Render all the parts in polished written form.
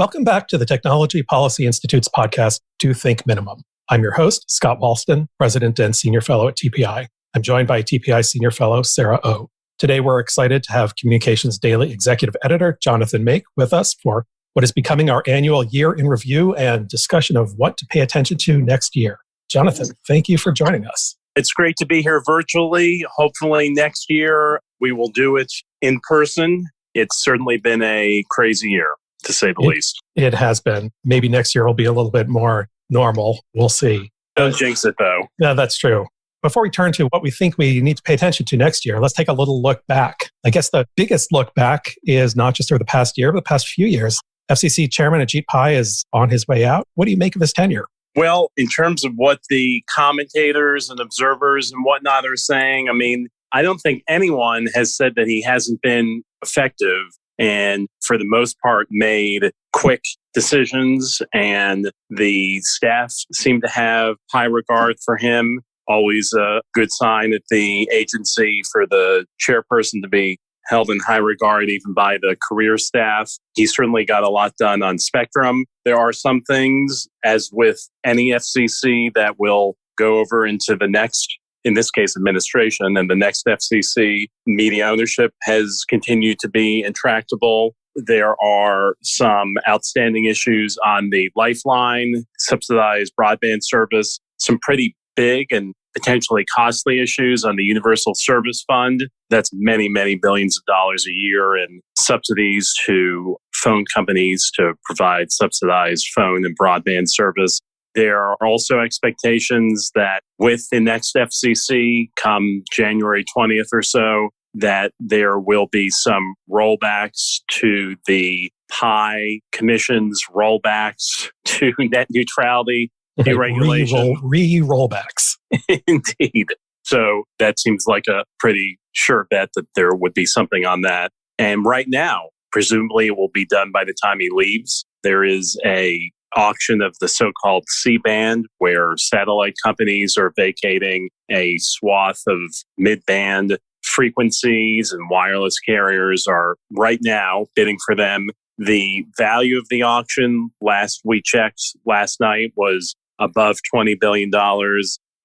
Welcome back to the Technology Policy Institute's podcast, Do Think Minimum. I'm your host, Scott Walston, President and Senior Fellow at TPI. I'm joined by TPI Senior Fellow, Sarah Oh. Today, we're excited to have Communications Daily Executive Editor, Jonathan Make, with us for what is becoming our annual year in review and discussion of what to pay attention to next year. Jonathan, thank you for joining us. It's great to be here virtually. Hopefully next year we will do it in person. It's certainly been a crazy year, to say the least. It has been. Maybe next year will be a little bit more normal. We'll see. Don't jinx it, though. Yeah, that's true. Before we turn to what we think we need to pay attention to next year, let's take a little look back. I guess the biggest look back is not just over the past year, but the past few years. FCC Chairman Ajit Pai is on his way out. What do you make of his tenure? Well, in terms of what the commentators and observers and whatnot are saying, I don't think anyone has said that he hasn't been effective and for the most part made quick decisions, and the staff seem to have high regard for him. Always a good sign at the agency for the chairperson to be held in high regard even by the career staff. He certainly got a lot done on Spectrum. There are some things, as with any FCC, that will go over into the next, in this case, administration, and the next FCC. Media ownership has continued to be intractable. There are some outstanding issues on the Lifeline, subsidized broadband service, some pretty big and potentially costly issues on the Universal Service Fund. That's many, many billions of dollars a year in subsidies to phone companies to provide subsidized phone and broadband service. There are also expectations that with the next FCC come January 20th or so, that there will be some rollbacks to the Pai Commission's rollbacks to net neutrality deregulation. Rollbacks. Indeed. So that seems like a pretty sure bet that there would be something on that. And right now, presumably it will be done by the time he leaves. There is a auction of the so-called C-band, where satellite companies are vacating a swath of mid-band frequencies, and wireless carriers are right now bidding for them. The value of the auction, last we checked last night, was above $20 billion.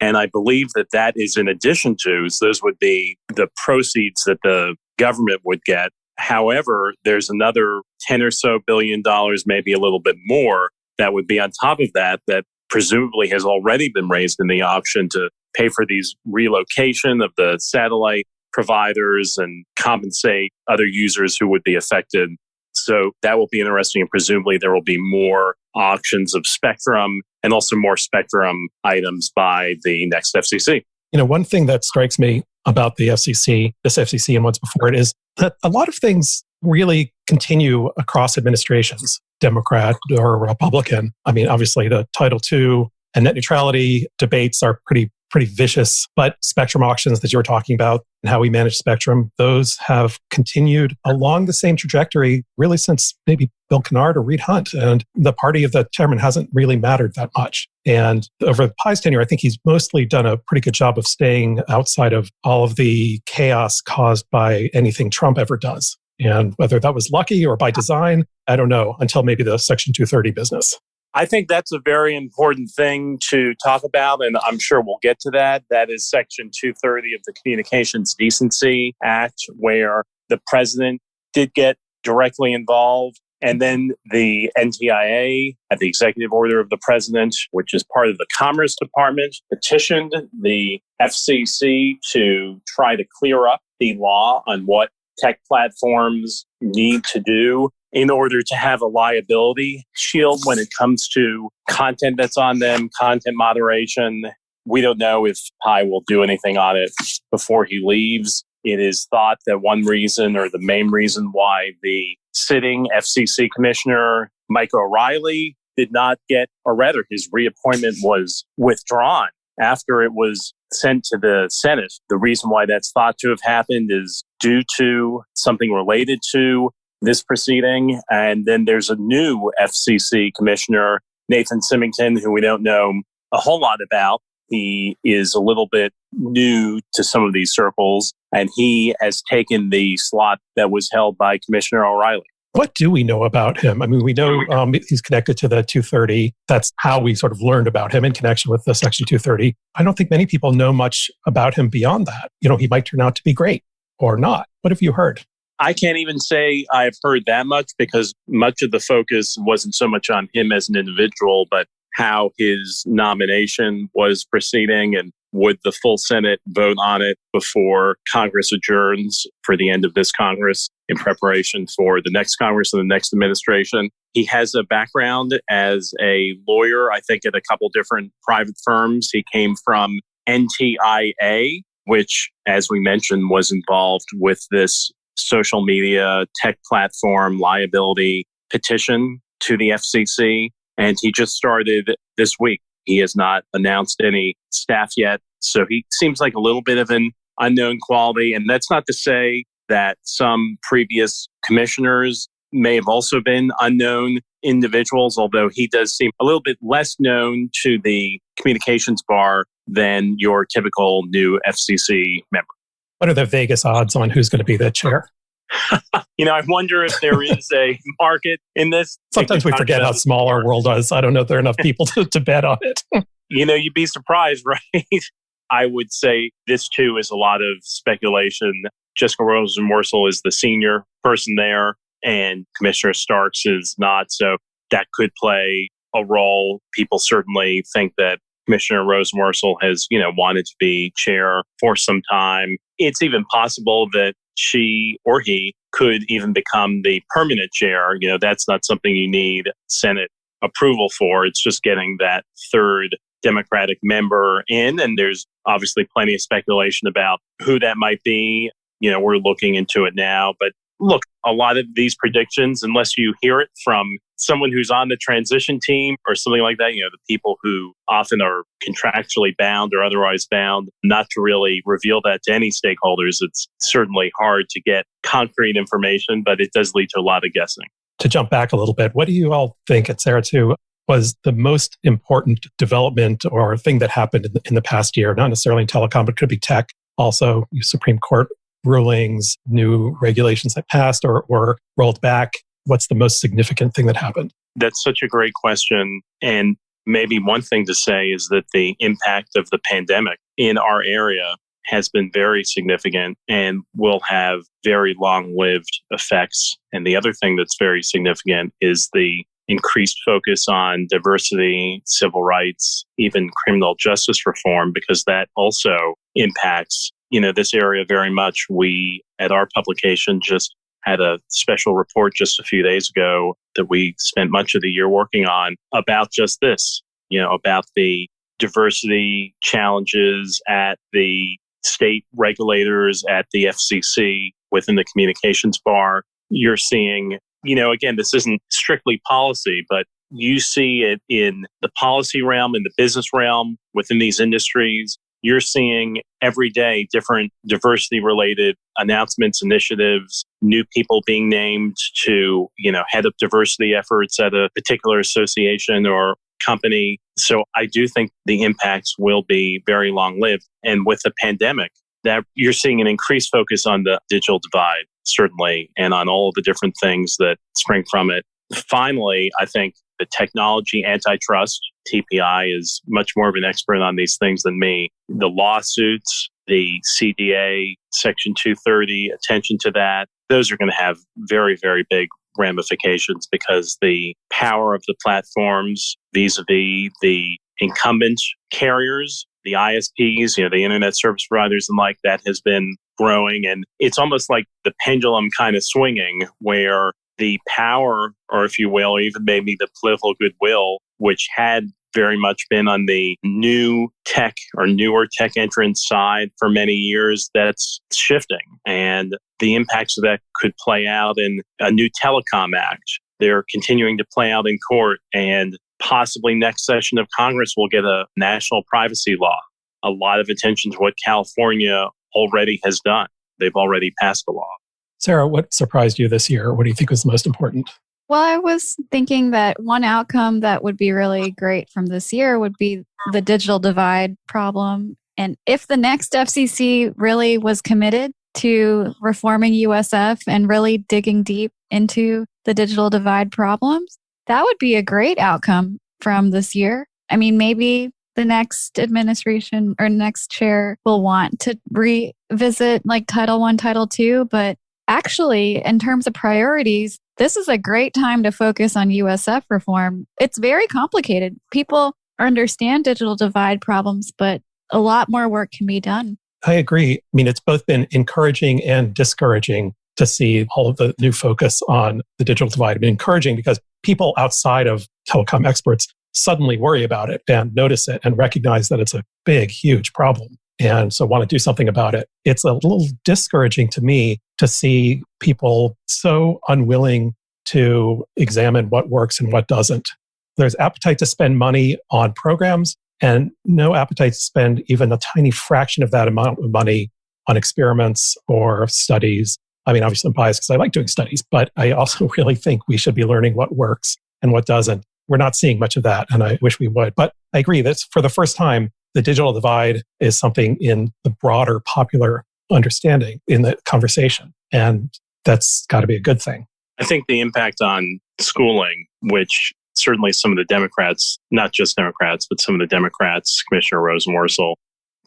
And I believe that that is in addition to, so those would be the proceeds that the government would get. However, there's another 10 or so billion dollars, maybe a little bit more, that would be on top of that, that presumably has already been raised in the auction to pay for these relocation of the satellite providers and compensate other users who would be affected. So that will be interesting, and presumably there will be more auctions of spectrum and also more spectrum items by the next FCC. You know, one thing that strikes me about the FCC, this FCC and what's before it, is that a lot of things really continue across administrations, Democrat or Republican. Obviously the Title II and net neutrality debates are pretty vicious, but spectrum auctions that you were talking about and how we manage spectrum, those have continued along the same trajectory really since maybe Bill Kennard or Reed Hunt. And the party of the chairman hasn't really mattered that much. And over Pai's tenure, I think he's mostly done a pretty good job of staying outside of all of the chaos caused by anything Trump ever does. And whether that was lucky or by design, I don't know, until maybe the Section 230 business. I think that's a very important thing to talk about, and I'm sure we'll get to that. That is Section 230 of the Communications Decency Act, where the president did get directly involved. And then the NTIA, at the executive order of the president, which is part of the Commerce Department, petitioned the FCC to try to clear up the law on what tech platforms need to do in order to have a liability shield when it comes to content that's on them, content moderation. We don't know if Pai will do anything on it before he leaves. It is thought that one reason, or the main reason why the sitting FCC commissioner, Mike O'Reilly, did not get, or rather his reappointment was withdrawn after it was sent to the Senate. The reason why that's thought to have happened is due to something related to this proceeding. And then there's a new FCC commissioner, Nathan Symington, who we don't know a whole lot about. He is a little bit new to some of these circles, and he has taken the slot that was held by Commissioner O'Reilly. What do we know about him? I mean, we know he's connected to the 230. That's how we sort of learned about him in connection with the Section 230. I don't think many people know much about him beyond that. He might turn out to be great or not. What have you heard? I can't even say I've heard that much because much of the focus wasn't so much on him as an individual, but how his nomination was proceeding and would the full Senate vote on it before Congress adjourns for the end of this Congress in preparation for the next Congress and the next administration. He has a background as a lawyer, I think, at a couple different private firms. He came from NTIA, which, as we mentioned, was involved with this social media tech platform liability petition to the FCC. And he just started this week. He has not announced any staff yet. So he seems like a little bit of an unknown quality. And that's not to say that some previous commissioners may have also been unknown individuals, although he does seem a little bit less known to the communications bar than your typical new FCC member. What are the Vegas odds on who's going to be the chair? I wonder if there is a market in this. Sometimes we forget how small our world is. I don't know if there are enough people to bet on it. You'd be surprised, right? I would say this too is a lot of speculation. Jessica Rosenworcel is the senior person there, and Commissioner Starks is not. So that could play a role. People certainly think that Commissioner Rosenworcel has, wanted to be chair for some time. It's even possible that she or he could even become the permanent chair. That's not something you need Senate approval for. It's just getting that third Democratic member in. And there's obviously plenty of speculation about who that might be. We're looking into it now. But look, a lot of these predictions, unless you hear it from someone who's on the transition team or something like that, the people who often are contractually bound or otherwise bound, not to really reveal that to any stakeholders. It's certainly hard to get concrete information, but it does lead to a lot of guessing. To jump back a little bit, what do you all think, at Sarah, too, was the most important development or thing that happened in the past year? Not necessarily in telecom, but could be tech. Also, Supreme Court rulings, new regulations that passed or rolled back. What's the most significant thing that happened? That's such a great question. And maybe one thing to say is that the impact of the pandemic in our area has been very significant and will have very long-lived effects. And the other thing that's very significant is the increased focus on diversity, civil rights, even criminal justice reform, because that also impacts, this area very much. We, at our publication, just had a special report just a few days ago that we spent much of the year working on about just this, about the diversity challenges at the state regulators, at the FCC, within the communications bar. You're seeing, again, this isn't strictly policy, but you see it in the policy realm, in the business realm, within these industries. You're seeing every day different diversity-related announcements, initiatives, new people being named to, head up diversity efforts at a particular association or company. So I do think the impacts will be very long-lived. And with the pandemic, that you're seeing an increased focus on the digital divide, certainly, and on all of the different things that spring from it. Finally, I think the technology antitrust, TPI, is much more of an expert on these things than me. The lawsuits, the CDA, Section 230, attention to that, those are going to have very, very big ramifications because the power of the platforms vis-a-vis the incumbent carriers, the ISPs, the internet service providers and like that has been growing. And it's almost like the pendulum kind of swinging where the power, or if you will, even maybe the political goodwill, which had very much been on the new tech or newer tech entrant side for many years, that's shifting. And the impacts of that could play out in a new telecom act. They're continuing to play out in court, and possibly next session of Congress will get a national privacy law. A lot of attention to what California already has done. They've already passed the law. Sarah, what surprised you this year? What do you think was the most important? Well, I was thinking that one outcome that would be really great from this year would be the digital divide problem. And if the next FCC really was committed to reforming USF and really digging deep into the digital divide problems, that would be a great outcome from this year. I mean, maybe the next administration or next chair will want to revisit like Title I, Title II. But actually, in terms of priorities, this is a great time to focus on USF reform. It's very complicated. People understand digital divide problems, but a lot more work can be done. I agree. I mean, it's both been encouraging and discouraging to see all of the new focus on the digital divide. I mean, encouraging because people outside of telecom experts suddenly worry about it and notice it and recognize that it's a big, huge problem. And so want to do something about it. It's a little discouraging to me to see people so unwilling to examine what works and what doesn't. There's appetite to spend money on programs and no appetite to spend even a tiny fraction of that amount of money on experiments or studies. I mean, obviously I'm biased because I like doing studies, but I also really think we should be learning what works and what doesn't. We're not seeing much of that, and I wish we would. But I agree that for the first time, the digital divide is something in the broader popular understanding in the conversation. And that's got to be a good thing. I think the impact on schooling, which certainly some of the Democrats, not just Democrats, but some of the Democrats, Commissioner Rosenworcel,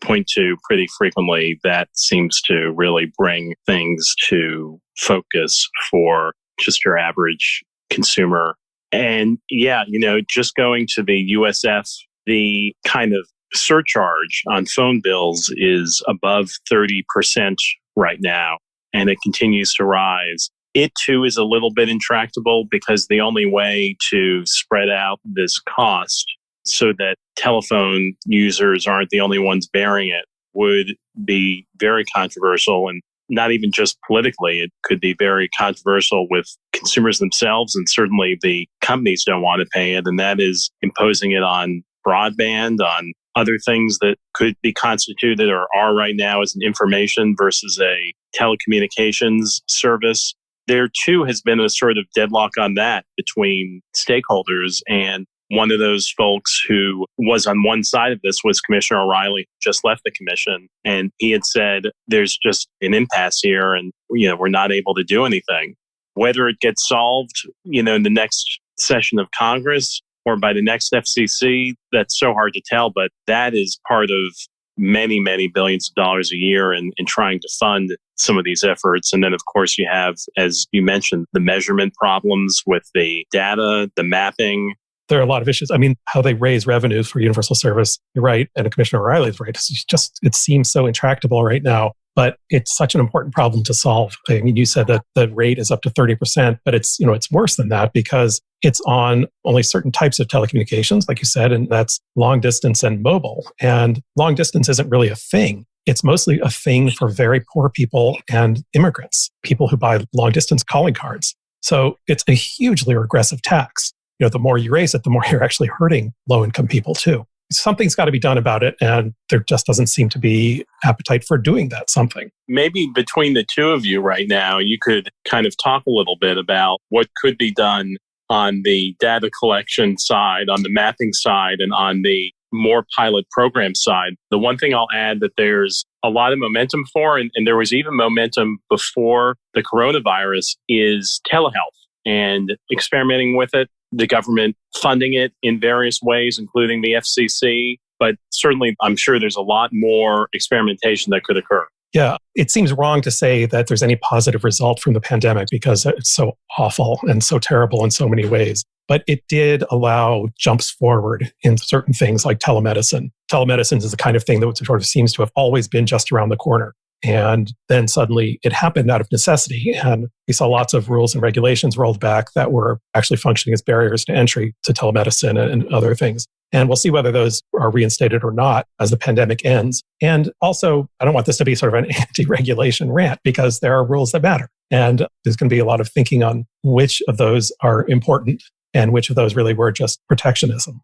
point to pretty frequently, that seems to really bring things to focus for just your average consumer. And yeah, just going to the USF, the kind of surcharge on phone bills is above 30% right now, and it continues to rise. It too is a little bit intractable because the only way to spread out this cost so that telephone users aren't the only ones bearing it would be very controversial, and not even just politically. It could be very controversial with consumers themselves, and certainly the companies don't want to pay it, and that is imposing it on broadband, on other things that could be constituted or are right now as an information versus a telecommunications service. There too has been a sort of deadlock on that between stakeholders, and one of those folks who was on one side of this was Commissioner O'Reilly, who just left the commission. And he had said, there's just an impasse here and, we're not able to do anything. Whether it gets solved, in the next session of Congress or by the next FCC, that's so hard to tell. But that is part of many, many billions of dollars a year in trying to fund some of these efforts. And then, of course, you have, as you mentioned, the measurement problems with the data, the mapping. There are a lot of issues. I mean, how they raise revenues for universal service, you're right. And Commissioner O'Reilly is right. It seems so intractable right now, but it's such an important problem to solve. I mean, you said that the rate is up to 30%, but it's worse than that because it's on only certain types of telecommunications, like you said, and that's long distance and mobile. And long distance isn't really a thing. It's mostly a thing for very poor people and immigrants, people who buy long distance calling cards. So it's a hugely regressive tax. The more you raise it, the more you're actually hurting low-income people too. Something's got to be done about it, and there just doesn't seem to be appetite for doing that something. Maybe between the two of you right now, you could kind of talk a little bit about what could be done on the data collection side, on the mapping side, and on the more pilot program side. The one thing I'll add that there's a lot of momentum for, and there was even momentum before the coronavirus, is telehealth and experimenting with it. The government funding it in various ways, including the FCC. But certainly, I'm sure there's a lot more experimentation that could occur. Yeah, it seems wrong to say that there's any positive result from the pandemic because it's so awful and so terrible in so many ways. But it did allow jumps forward in certain things like telemedicine. Telemedicine is the kind of thing that sort of seems to have always been just around the corner. And then suddenly it happened out of necessity. And we saw lots of rules and regulations rolled back that were actually functioning as barriers to entry to telemedicine and other things. And we'll see whether those are reinstated or not as the pandemic ends. And also, I don't want this to be sort of an anti-regulation rant because there are rules that matter. And there's going to be a lot of thinking on which of those are important and which of those really were just protectionism.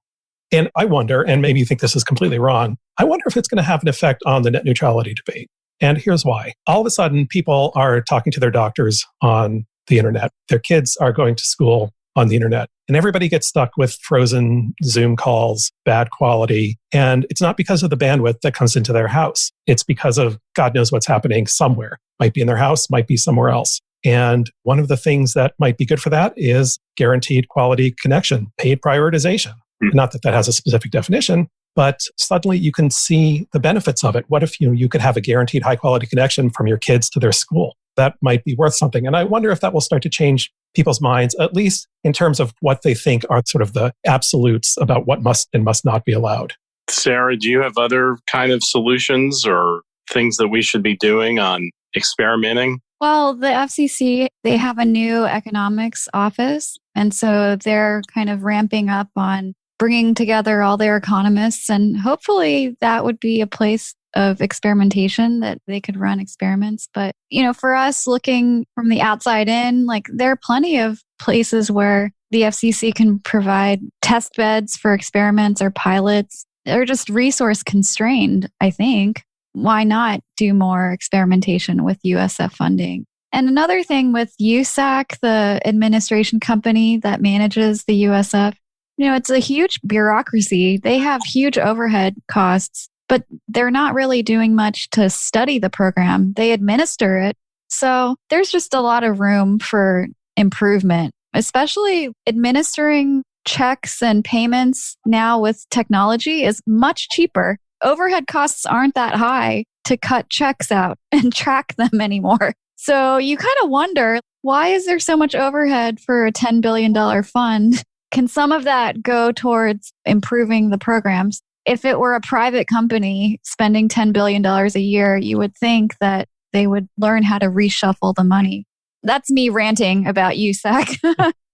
And I wonder, and maybe you think this is completely wrong, I wonder if it's going to have an effect on the net neutrality debate. And here's why. All of a sudden, people are talking to their doctors on the internet. Their kids are going to school on the internet. And everybody gets stuck with frozen Zoom calls, bad quality. And it's not because of the bandwidth that comes into their house. It's because of God knows what's happening somewhere. Might be in their house, might be somewhere else. And one of the things that might be good for that is guaranteed quality connection, paid prioritization. Not that that has a specific definition, but suddenly you can see the benefits of it. What if you could have a guaranteed high quality connection from your kids to their school? That might be worth something. And I wonder if that will start to change people's minds, at least in terms of what they think are sort of the absolutes about what must and must not be allowed. Sarah, do you have other kind of solutions or things that we should be doing on experimenting? Well, the FCC, they have a new economics office. And so they're kind of ramping up on bringing together all their economists. And hopefully that would be a place of experimentation that they could run experiments. But, for us looking from the outside in, like there are plenty of places where the FCC can provide test beds for experiments or pilots. They're just resource constrained, I think. Why not do more experimentation with USF funding? And another thing with USAC, the administration company that manages the USF, it's a huge bureaucracy. They have huge overhead costs, but they're not really doing much to study the program. They administer it. So there's just a lot of room for improvement, especially administering checks and payments now with technology is much cheaper. Overhead costs aren't that high to cut checks out and track them anymore. So you kind of wonder, why is there so much overhead for a $10 billion fund? Can some of that go towards improving the programs? If it were a private company spending $10 billion a year, you would think that they would learn how to reshuffle the money. That's me ranting about USAC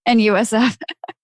and USF.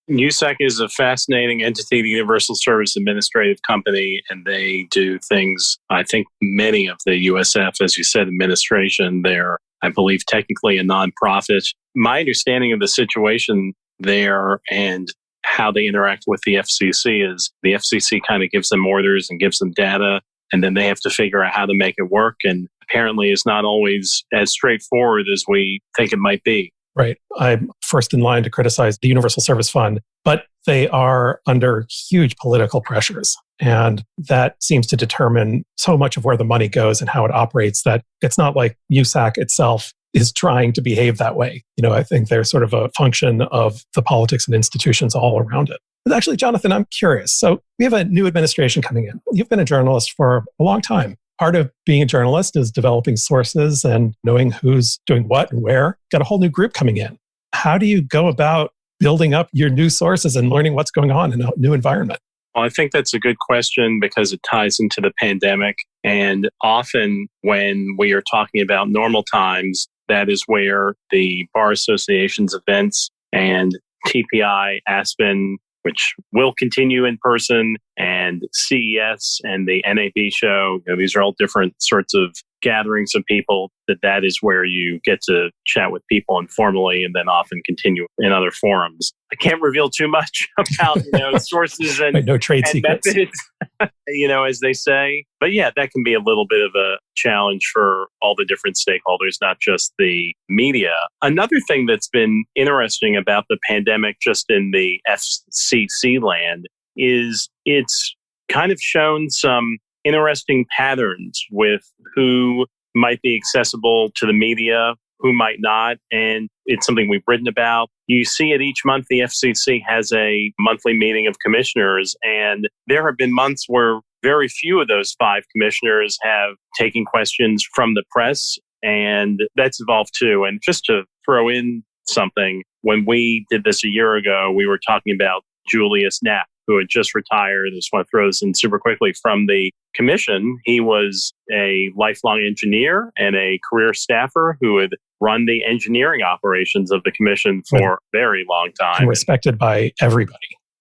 USAC is a fascinating entity, the Universal Service Administrative Company, and they do things, I think many of the USF, as you said, administration, they're, I believe, technically a nonprofit. My understanding of the situation there and how they interact with the FCC is the FCC kind of gives them orders and gives them data, and then they have to figure out how to make it work. And apparently it's not always as straightforward as we think it might be. Right. I'm first in line to criticize the Universal Service Fund, but they are under huge political pressures. And that seems to determine so much of where the money goes and how it operates, that it's not like USAC itself is trying to behave that way. I think they're sort of a function of the politics and institutions all around it. But actually, Jonathan, I'm curious. So we have a new administration coming in. You've been a journalist for a long time. Part of being a journalist is developing sources and knowing who's doing what and where. Got a whole new group coming in. How do you go about building up your new sources and learning what's going on in a new environment? Well, I think that's a good question because it ties into the pandemic. And often when we are talking about normal times, that is where the Bar Association's events and TPI, Aspen, which will continue in person, and CES and the NAB show. These are all different sorts of gatherings of people. That is where you get to chat with people informally and then often continue in other forums. I can't reveal too much about sources and, no trade and secrets. methods, as they say. But yeah, that can be a little bit of a challenge for all the different stakeholders, not just the media. Another thing that's been interesting about the pandemic just in the FCC land is it's kind of shown some interesting patterns with who might be accessible to the media, who might not. And it's something we've written about. You see it each month. The FCC has a monthly meeting of commissioners, and there have been months where very few of those 5 commissioners have taken questions from the press, and that's evolved too. And just to throw in something, when we did this a year ago, we were talking about Julius Knapp, who had just retired. I just want to throw this in super quickly from the commission. He was a lifelong engineer and a career staffer who had run the engineering operations of the commission for a very long time. And respected by everybody.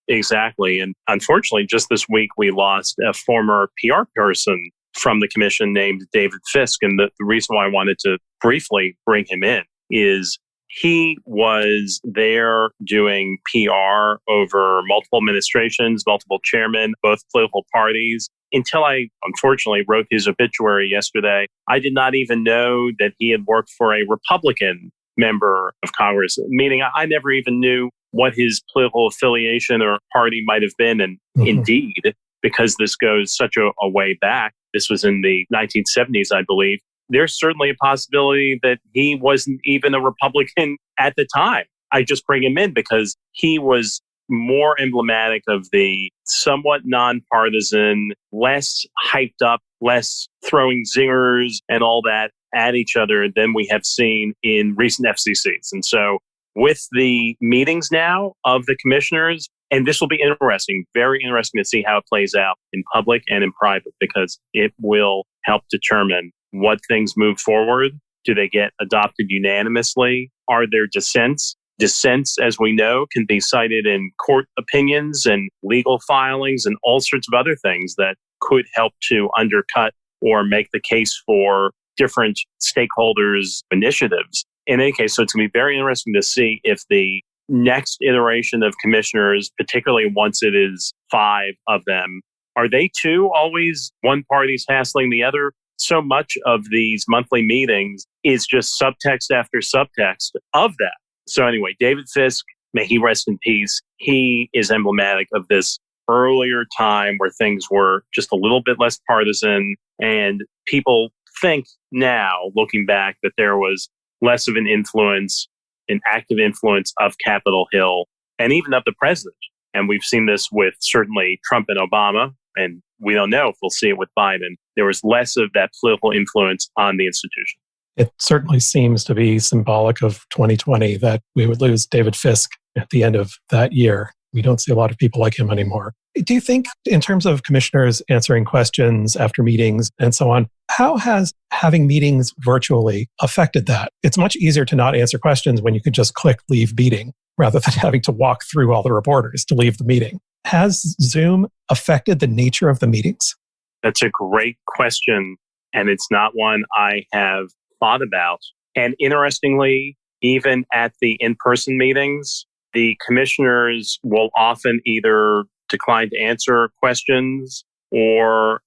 Exactly. And unfortunately, just this week, we lost a former PR person from the commission named David Fisk. And the reason why I wanted to briefly bring him in is he was there doing PR over multiple administrations, multiple chairmen, both political parties. Until I, unfortunately, wrote his obituary yesterday, I did not even know that he had worked for a Republican member of Congress, meaning I never even knew what his political affiliation or party might have been. And indeed, because this goes such a way back, this was in the 1970s, I believe, there's certainly a possibility that he wasn't even a Republican at the time. I just bring him in because he was more emblematic of the somewhat nonpartisan, less hyped up, less throwing zingers and all that at each other than we have seen in recent FCCs. And so with the meetings now of the commissioners, and this will be interesting, very interesting to see how it plays out in public and in private, because it will help determine what things move forward. Do they get adopted unanimously? Are there dissents? Dissents, as we know, can be cited in court opinions and legal filings and all sorts of other things that could help to undercut or make the case for different stakeholders' initiatives. In any case, so it's going to be very interesting to see if the next iteration of commissioners, particularly once it is 5 of them, are they too always one party's hassling the other? So much of these monthly meetings is just subtext after subtext of that. So anyway, David Fisk, may he rest in peace. He is emblematic of this earlier time where things were just a little bit less partisan. And people think now, looking back, that there was less of an influence, an active influence of Capitol Hill and even of the president. And we've seen this with certainly Trump and Obama. And we don't know if we'll see it with Biden. There was less of that political influence on the institution. It certainly seems to be symbolic of 2020 that we would lose David Fisk at the end of that year. We don't see a lot of people like him anymore. Do you think, in terms of commissioners answering questions after meetings and so on, how has having meetings virtually affected that? It's much easier to not answer questions when you can just click leave meeting rather than having to walk through all the reporters to leave the meeting. Has Zoom affected the nature of the meetings? That's a great question, and it's not one I have thought about. And interestingly, even at the in-person meetings, the commissioners will often either decline to answer questions or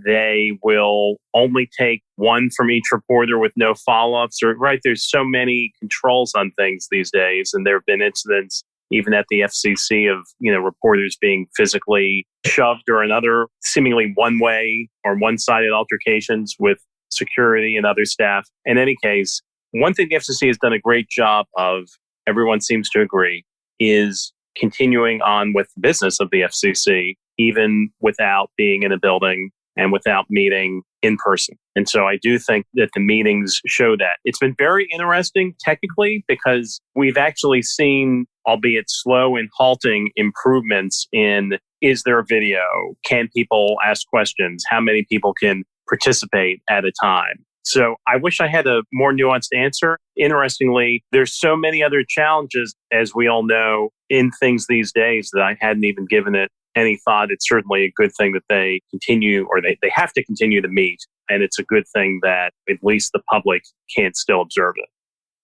they will only take one from each reporter with no follow-ups. Or, right, there's so many controls on things these days, and there have been incidents even at the FCC of, reporters being physically shoved or another seemingly one-way or one-sided altercations with security and other staff. In any case, one thing the FCC has done a great job of, everyone seems to agree, is continuing on with the business of the FCC, even without being in a building and without meeting in person. And so I do think that the meetings show that. It's been very interesting technically because we've actually seen, albeit slow and halting, improvements in, is there a video? Can people ask questions? How many people can participate at a time? So I wish I had a more nuanced answer. Interestingly, there's so many other challenges, as we all know, in things these days that I hadn't even given it any thought. It's certainly a good thing that they continue, or they have to continue to meet. And it's a good thing that at least the public can still observe it.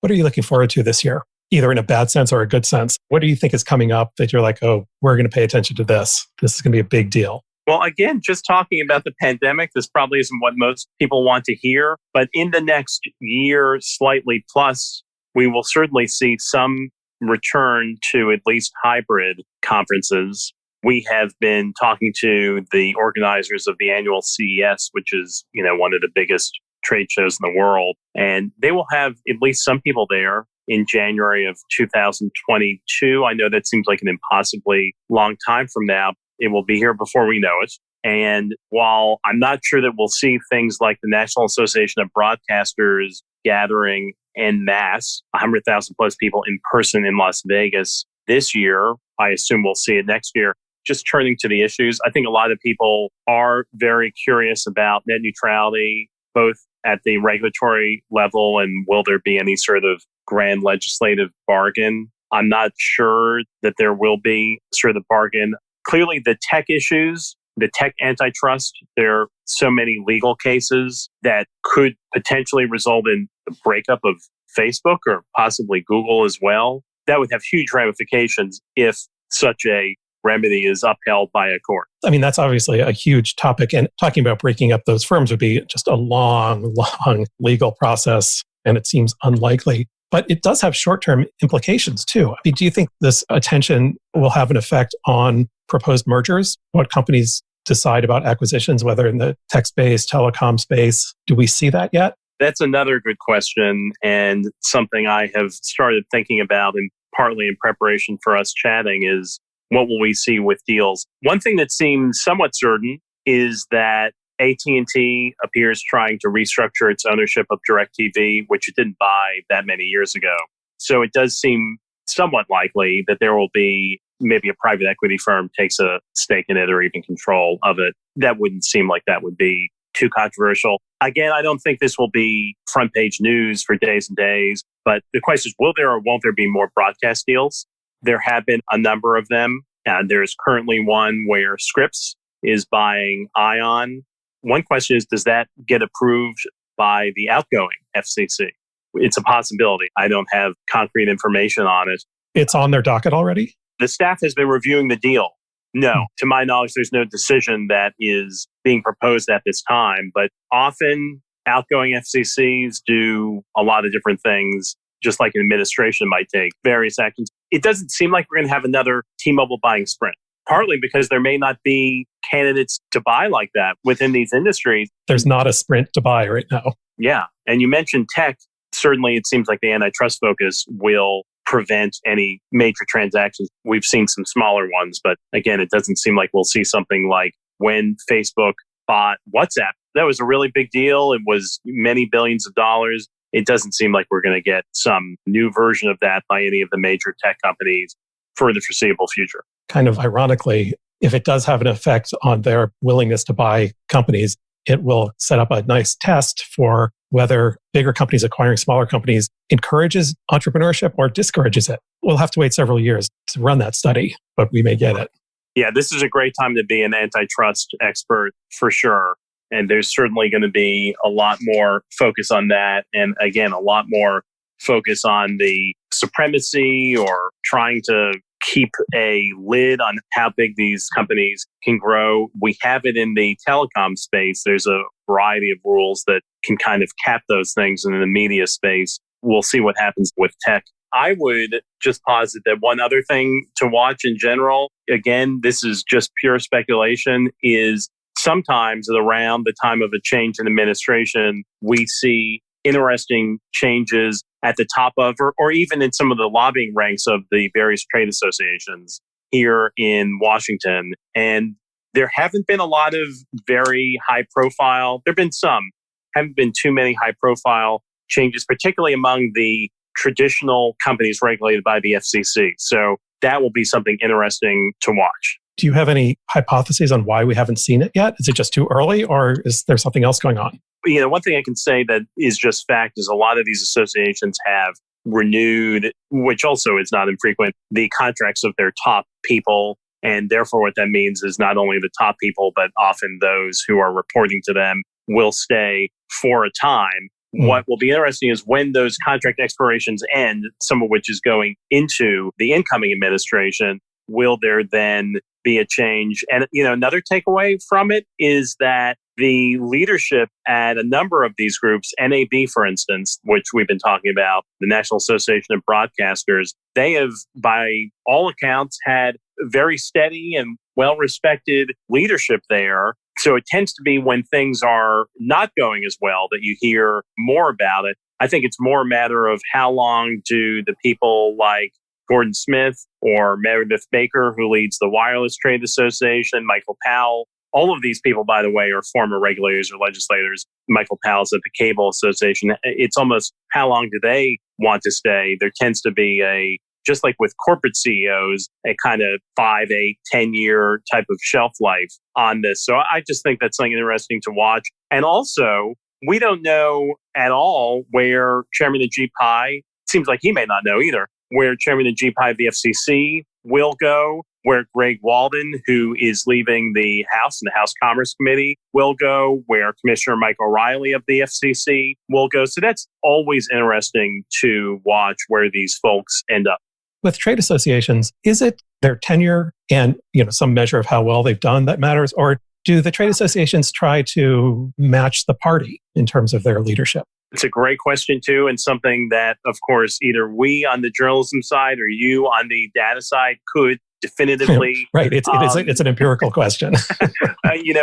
What are you looking forward to this year? Either in a bad sense or a good sense. What do you think is coming up that you're like, oh, we're going to pay attention to this. This is going to be a big deal. Well, again, just talking about the pandemic, this probably isn't what most people want to hear. But in the next year, slightly plus, we will certainly see some return to at least hybrid conferences. We have been talking to the organizers of the annual CES, which is, one of the biggest trade shows in the world. And they will have at least some people there in January of 2022. I know that seems like an impossibly long time from now. It will be here before we know it. And while I'm not sure that we'll see things like the National Association of Broadcasters gathering en masse, 100,000 plus people in person in Las Vegas this year, I assume we'll see it next year. Just turning to the issues, I think a lot of people are very curious about net neutrality, both at the regulatory level and will there be any sort of grand legislative bargain. I'm not sure that there will be sort of bargain. Clearly, the tech issues, the tech antitrust, there are so many legal cases that could potentially result in the breakup of Facebook or possibly Google as well. That would have huge ramifications if such a remedy is upheld by a court. I mean, that's obviously a huge topic. And talking about breaking up those firms would be just a long, long legal process. And it seems unlikely. But it does have short-term implications too. I mean, do you think this attention will have an effect on proposed mergers? What companies decide about acquisitions, whether in the tech space, telecom space? Do we see that yet? That's another good question, and something I have started thinking about, and partly in preparation for us chatting, is what will we see with deals? One thing that seems somewhat certain is that AT&T appears trying to restructure its ownership of DirecTV, which it didn't buy that many years ago. So it does seem somewhat likely that there will be maybe a private equity firm takes a stake in it or even control of it. That wouldn't seem like that would be too controversial. Again, I don't think this will be front page news for days and days, but the question is, will there or won't there be more broadcast deals? There have been a number of them. There's currently one where Scripps is buying Ion. One question is, does that get approved by the outgoing FCC? It's a possibility. I don't have concrete information on it. It's on their docket already? The staff has been reviewing the deal. No, to my knowledge, there's no decision that is being proposed at this time. But often outgoing FCCs do a lot of different things, just like an administration might take various actions. It doesn't seem like we're going to have another T-Mobile buying Sprint, partly because there may not be candidates to buy like that within these industries. There's not a Sprint to buy right now. Yeah. And you mentioned tech. Certainly, it seems like the antitrust focus will prevent any major transactions. We've seen some smaller ones, but again, it doesn't seem like we'll see something like when Facebook bought WhatsApp. That was a really big deal. It was many billions of dollars. It doesn't seem like we're going to get some new version of that by any of the major tech companies for the foreseeable future. Kind of ironically, if it does have an effect on their willingness to buy companies, it will set up a nice test for whether bigger companies acquiring smaller companies encourages entrepreneurship or discourages it. We'll have to wait several years to run that study, but we may get it. Yeah, this is a great time to be an antitrust expert for sure. And there's certainly going to be a lot more focus on that. And again, a lot more focus on the supremacy or trying to keep a lid on how big these companies can grow. We have it in the telecom space. There's a variety of rules that can kind of cap those things. And in the media space, we'll see what happens with tech. I would just posit that one other thing to watch in general, again, this is just pure speculation, is sometimes around the time of a change in administration, we see interesting changes at the top of, or even in some of the lobbying ranks of the various trade associations here in Washington. And there haven't been a lot of very high profile, there have been some, haven't been too many high profile changes, particularly among the traditional companies regulated by the FCC. So that will be something interesting to watch. Do you have any hypotheses on why we haven't seen it yet? Is it just too early, or is there something else going on? You know, one thing I can say that is just fact is a lot of these associations have renewed, which also is not infrequent, the contracts of their top people. And therefore, what that means is not only the top people, but often those who are reporting to them will stay for a time. What will be interesting is when those contract expirations end, some of which is going into the incoming administration, will there then be a change? And, you know, another takeaway from it is that the leadership at a number of these groups, NAB, for instance, which we've been talking about, the National Association of Broadcasters, they have, by all accounts, had very steady and well-respected leadership there. So it tends to be when things are not going as well that you hear more about it. I think it's more a matter of how long do the people like Gordon Smith or Meredith Baker, who leads the Wireless Trade Association, Michael Powell. All of these people, by the way, are former regulators or legislators. Michael Powell's at the Cable Association. It's almost how long do they want to stay? There tends to be just like with corporate CEOs, a kind of 5, 8, 10-year type of shelf life on this. So I just think that's something interesting to watch. And also, we don't know at all where Chairman Ajit Pai, seems like he may not know either, where Chairman Ajit Pai of the FCC will go, where Greg Walden, who is leaving the House and the House Commerce Committee, will go, where Commissioner Mike O'Reilly of the FCC will go. So that's always interesting to watch where these folks end up. With trade associations, is it their tenure and some measure of how well they've done that matters, or do the trade associations try to match the party in terms of their leadership? It's a great question, too, and something that, of course, either we on the journalism side or you on the data side could definitively right. It's an empirical question.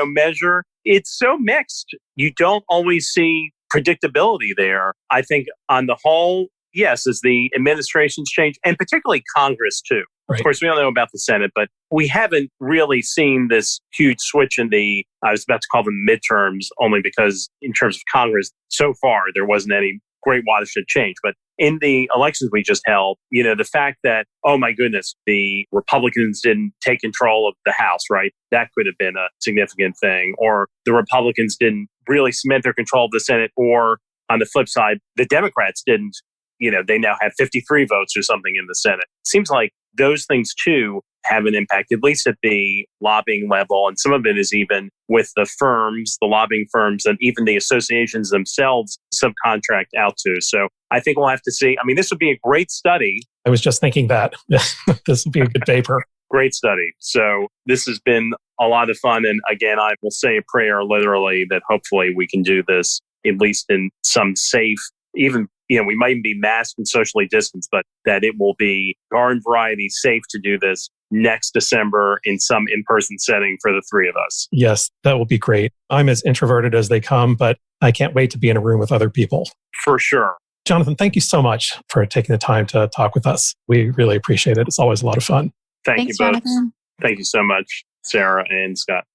Measure. It's so mixed. You don't always see predictability there. I think on the whole, yes, as the administrations change, and particularly Congress too. Right. Of course, we don't know about the Senate, but we haven't really seen this huge switch in I was about to call them midterms, only because in terms of Congress, so far, there wasn't any great watershed change. But in the elections we just held, the fact that, oh my goodness, the Republicans didn't take control of the House, right? That could have been a significant thing. Or the Republicans didn't really cement their control of the Senate. Or on the flip side, the Democrats didn't, they now have 53 votes or something in the Senate. It seems like those things too have an impact, at least at the lobbying level. And some of it is even with the firms, the lobbying firms, and even the associations themselves subcontract out to. So I think we'll have to see. I mean, this would be a great study. I was just thinking that this would be a good paper. Great study. So this has been a lot of fun. And again, I will say a prayer literally that hopefully we can do this at least in some safe, even we might be masked and socially distanced, but that it will be garden variety safe to do this next December in some in-person setting for the three of us. Yes, that will be great. I'm as introverted as they come, but I can't wait to be in a room with other people. For sure. Jonathan, thank you so much for taking the time to talk with us. We really appreciate it. It's always a lot of fun. Thanks, you both. Jonathan. Thank you so much, Sarah and Scott.